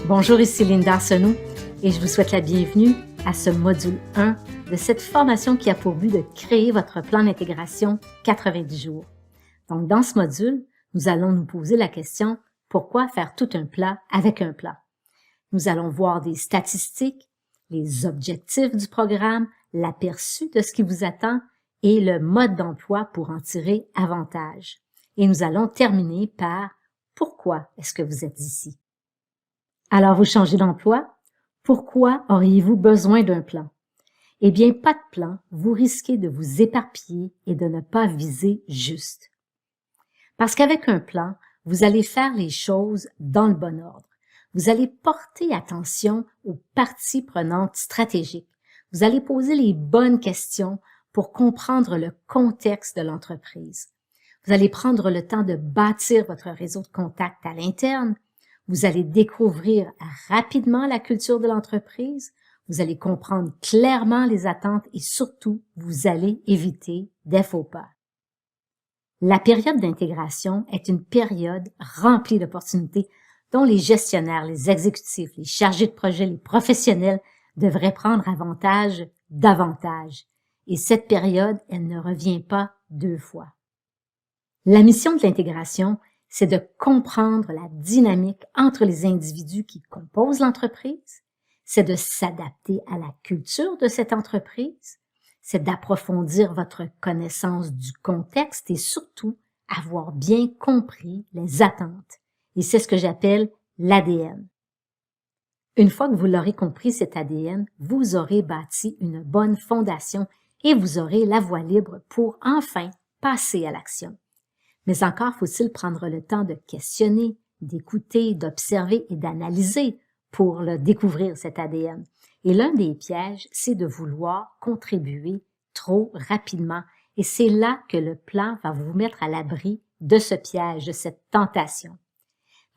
Bonjour, ici Linda Arsenault et je vous souhaite la bienvenue à ce module 1 de cette formation qui a pour but de créer votre plan d'intégration 90 jours. Donc, dans ce module, nous allons nous poser la question « Pourquoi faire tout un plat avec un plan ?» Nous allons voir des statistiques, les objectifs du programme, l'aperçu de ce qui vous attend et le mode d'emploi pour en tirer avantage. Et nous allons terminer par « Pourquoi est-ce que vous êtes ici ?» Alors, vous changez d'emploi? Pourquoi auriez-vous besoin d'un plan? Eh bien, pas de plan, vous risquez de vous éparpiller et de ne pas viser juste. Parce qu'avec un plan, vous allez faire les choses dans le bon ordre. Vous allez porter attention aux parties prenantes stratégiques. Vous allez poser les bonnes questions pour comprendre le contexte de l'entreprise. Vous allez prendre le temps de bâtir votre réseau de contacts à l'interne. Vous allez découvrir rapidement la culture de l'entreprise, vous allez comprendre clairement les attentes et surtout, vous allez éviter des faux pas. La période d'intégration est une période remplie d'opportunités dont les gestionnaires, les exécutifs, les chargés de projet, les professionnels devraient prendre avantage davantage. Et cette période, elle ne revient pas deux fois. La mission de l'intégration, c'est de comprendre la dynamique entre les individus qui composent l'entreprise, c'est de s'adapter à la culture de cette entreprise, c'est d'approfondir votre connaissance du contexte et surtout avoir bien compris les attentes. Et c'est ce que j'appelle l'ADN. Une fois que vous l'aurez compris, cet ADN, vous aurez bâti une bonne fondation et vous aurez la voie libre pour enfin passer à l'action. Mais encore faut-il prendre le temps de questionner, d'écouter, d'observer et d'analyser pour le découvrir, cet ADN. Et l'un des pièges, c'est de vouloir contribuer trop rapidement. Et c'est là que le plan va vous mettre à l'abri de ce piège, de cette tentation.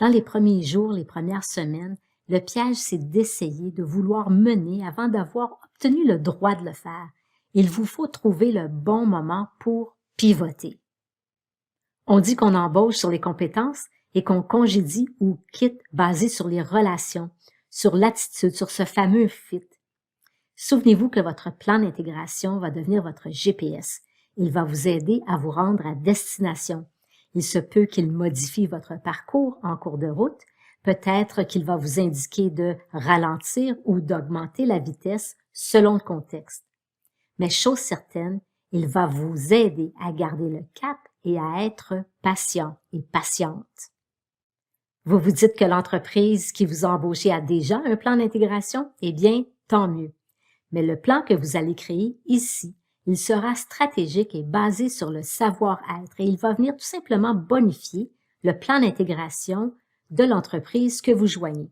Dans les premiers jours, les premières semaines, le piège, c'est d'essayer de vouloir mener avant d'avoir obtenu le droit de le faire. Il vous faut trouver le bon moment pour pivoter. On dit qu'on embauche sur les compétences et qu'on congédie ou quitte basé sur les relations, sur l'attitude, sur ce fameux fit. Souvenez-vous que votre plan d'intégration va devenir votre GPS. Il va vous aider à vous rendre à destination. Il se peut qu'il modifie votre parcours en cours de route. Peut-être qu'il va vous indiquer de ralentir ou d'augmenter la vitesse selon le contexte. Mais chose certaine, il va vous aider à garder le cap et à être patient et patiente. Vous vous dites que l'entreprise qui vous a embauché a déjà un plan d'intégration? Eh bien, tant mieux. Mais le plan que vous allez créer ici, il sera stratégique et basé sur le savoir-être et il va venir tout simplement bonifier le plan d'intégration de l'entreprise que vous joignez.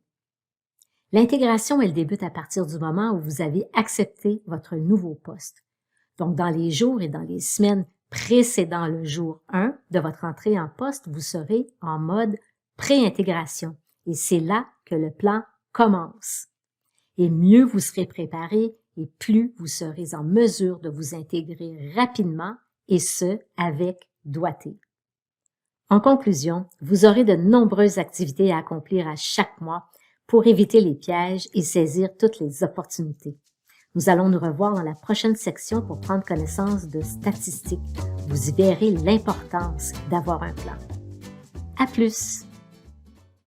L'intégration, elle débute à partir du moment où vous avez accepté votre nouveau poste. Donc, dans les jours et dans les semaines précédant le jour 1 de votre entrée en poste, vous serez en mode pré-intégration. Et c'est là que le plan commence. Et mieux vous serez préparé et plus vous serez en mesure de vous intégrer rapidement et ce, avec doigté. En conclusion, vous aurez de nombreuses activités à accomplir à chaque mois pour éviter les pièges et saisir toutes les opportunités. Nous allons nous revoir dans la prochaine section pour prendre connaissance de statistiques. Vous y verrez l'importance d'avoir un plan. À plus!